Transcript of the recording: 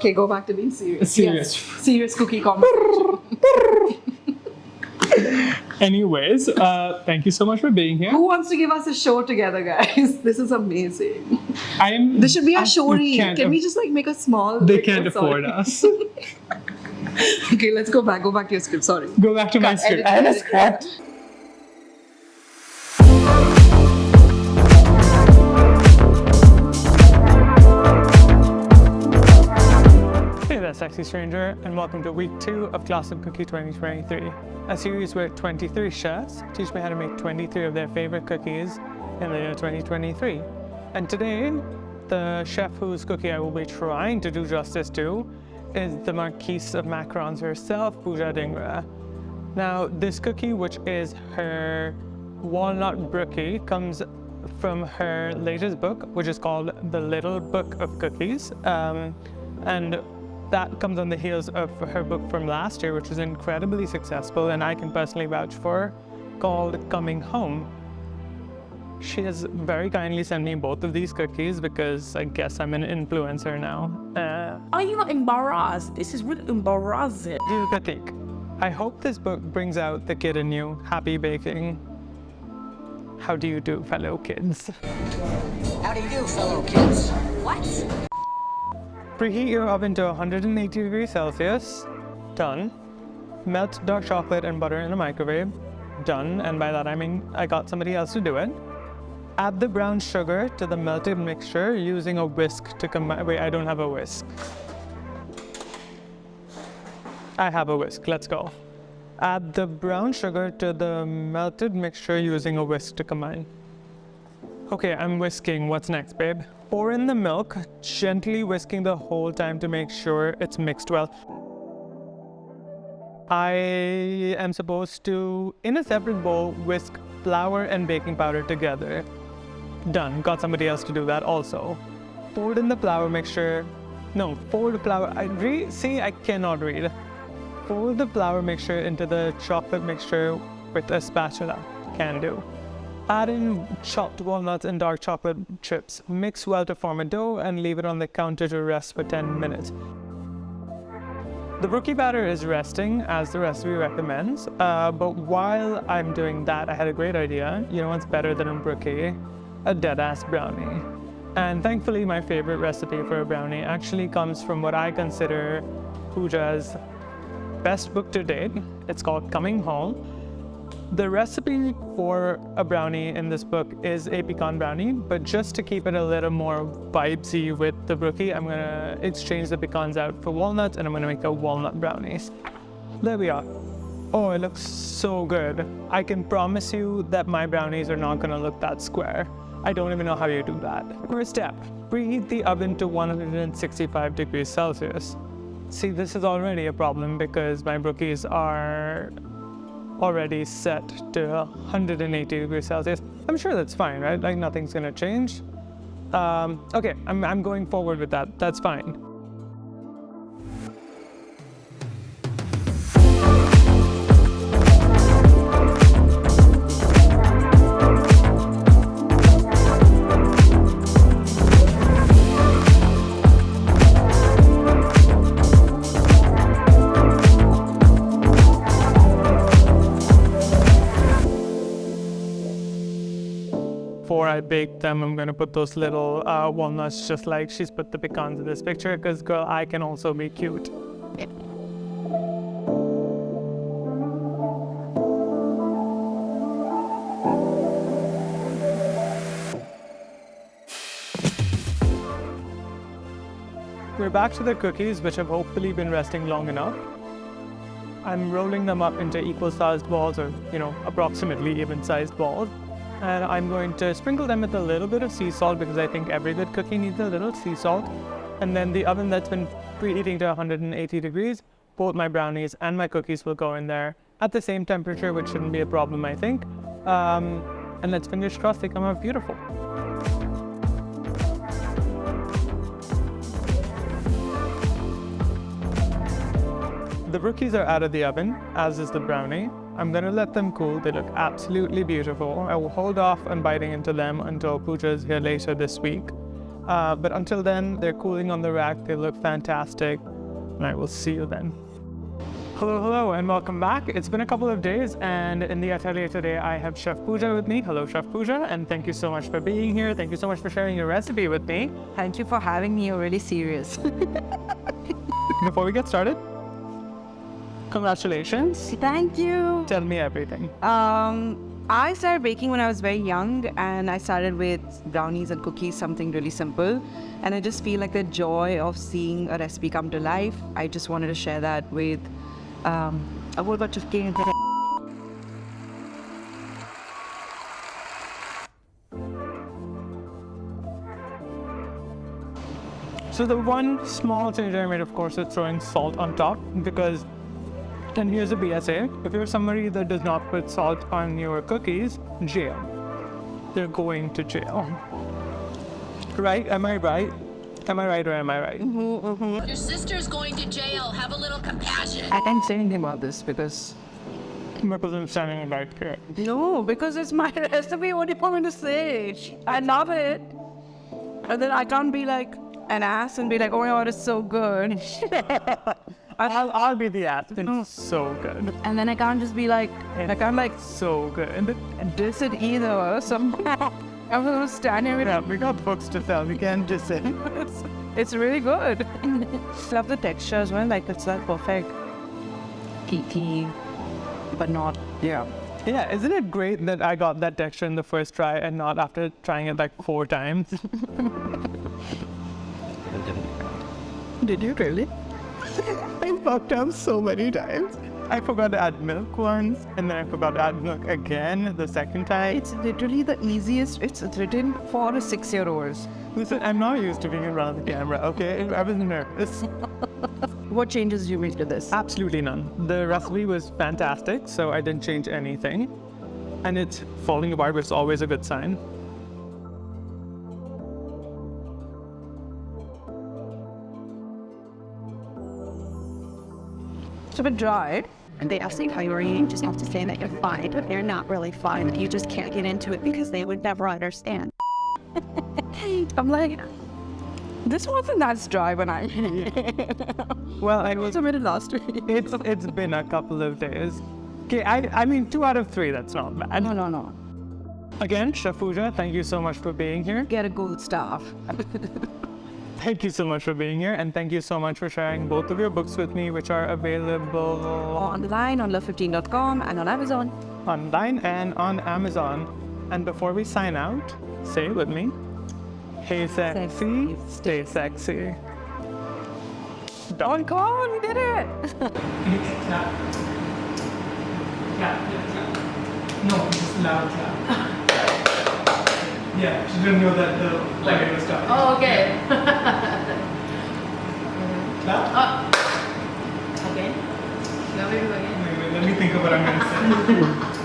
Okay, go back to being serious. Serious. Yes. Serious cookie conversation. Anyways, thank you so much for being here. Who wants to give us a show together, guys? This is amazing. This should be our show reel. Can we just like make a small... They can't afford us. Okay, let's go back. Go back to your script. Sorry. Go back to my script. I have a script. Hey there, sexy stranger, and welcome to week 2 of Class of Cookie 2023, a series where 23 chefs teach me how to make 23 of their favorite cookies in the year 2023. And today, the chef whose cookie I will be trying to do justice to is the Marquise of macarons herself, Pooja Dhingra. Now, this cookie, which is her walnut brookie, comes from her latest book, which is called The Little Book of Cookies. And that comes on the heels of her book from last year, which was incredibly successful and I can personally vouch for, called Coming Home. She has very kindly sent me both of these cookies because I guess I'm an influencer now. Are you not embarrassed? This is really embarrassing. Dear Prateek, I hope this book brings out the kid in you. Happy baking. How do you do, fellow kids? How do you do, fellow kids? What? Preheat your oven to 180 degrees Celsius. Done. Melt dark chocolate and butter in a microwave. Done. And by that I mean I got somebody else to do it. Add the brown sugar to the melted mixture using a whisk to combine. Wait, I don't have a whisk. I have a whisk. Let's go. Add the brown sugar to the melted mixture using a whisk to combine. Okay, I'm whisking. What's next, babe? Pour in the milk, gently whisking the whole time to make sure it's mixed well. I am supposed to, in a separate bowl, whisk flour and baking powder together. Done. Got somebody else to do that also. Pour in the flour mixture. No, pour the flour. I cannot read. Pour the flour mixture into the chocolate mixture with a spatula. Can do. Add in chopped walnuts and dark chocolate chips. Mix well to form a dough and leave it on the counter to rest for 10 minutes. The brookie batter is resting as the recipe recommends, but while I'm doing that, I had a great idea. You know what's better than a brookie? A dead-ass brownie. And thankfully, my favorite recipe for a brownie actually comes from what I consider Pooja's best book to date. It's called Coming Home. The recipe for a brownie in this book is a pecan brownie, but just to keep it a little more vibesy with the brookie, I'm gonna exchange the pecans out for walnuts and I'm gonna make a walnut brownies. There we are. Oh, it looks so good. I can promise you that my brownies are not gonna look that square. I don't even know how you do that. First step, preheat the oven to 165 degrees Celsius. See, this is already a problem because my brookies are already set to 180 degrees Celsius. I'm sure that's fine, right? Like nothing's gonna change. Okay, I'm going forward with that. That's fine. Before I bake them, I'm gonna put those little walnuts just like she's put the pecans in this picture, because girl, I can also be cute. We're back to the cookies, which have hopefully been resting long enough. I'm rolling them up into equal-sized balls, or approximately even-sized balls. And I'm going to sprinkle them with a little bit of sea salt because I think every good cookie needs a little sea salt. And then the oven that's been preheating to 180 degrees, both my brownies and my cookies will go in there at the same temperature, which shouldn't be a problem, I think. And let's fingers crossed they come out beautiful. The brookies are out of the oven, as is the brownie. I'm gonna let them cool. They look absolutely beautiful. I will hold off on biting into them until Pooja is here later this week. But until then, they're cooling on the rack. They look fantastic. And I will see you then. Hello, and welcome back. It's been a couple of days, and in the atelier today, I have Chef Pooja with me. Hello, Chef Pooja, and thank you so much for being here. Thank you so much for sharing your recipe with me. Thank you for having me. You're really serious. Before we get started, congratulations. Thank you. Tell me everything. I started baking when I was very young, and I started with brownies and cookies, something really simple. And I just feel like the joy of seeing a recipe come to life. I just wanted to share that with a whole bunch of kids. So the one small change I made, of course, is throwing salt on top, because, and here's a BSA, if you're somebody that does not put salt on your cookies, jail. They're going to jail. Right? Am I right? Am I right or am I right? Your sister's going to jail. Have a little compassion. I can't say anything about this because... Because I'm standing right here. No, because it's my recipe. What do you want me to say? I love it. And then I can't be like an ass and be like, oh my God, it's so good. I'll be the ass. It's so good. And then I can't just be like, I can't like So good. diss it either. So I'm gonna stand here with Yeah, we got books to sell. We can't just say. It's really good. Love the texture as well. Like it's like perfect. Kiki, but not. Yeah. Yeah, isn't it great that I got that texture in the first try and not after trying it like 4 times? Did you really? I fucked up so many times. I forgot to add milk once, and then I forgot to add milk again the second time. It's literally the easiest. It's written for a 6-year-olds. Listen, I'm not used to being in front of the camera, okay? I was nervous. What changes did you make to this? Absolutely none. The recipe was fantastic, so I didn't change anything. And it's falling apart, which is always a good sign. It's a bit dry. And they ask you how you are, you just have to say that you're fine, but they're not really fine. You just can't get into it because they would never understand. I'm like, this wasn't that dry when I made it. Well, I was made it last week. It's been a couple of days. Okay, I mean 2 out of 3, that's not bad. No. Again, Chef Pooja, thank you so much for being here. Get a gold staff. Thank you so much for being here, and thank you so much for sharing both of your books with me, which are available Online on love15.com and on Amazon. online and on Amazon. And before we sign out, say it with me. Hey sexy, stay sexy. Oh, come on, we did it! No, just loud clap. Yeah, she didn't know that the play was starting. Oh, okay. Clap? Okay. Let me do it again. Wait, let me think of what I'm going to say.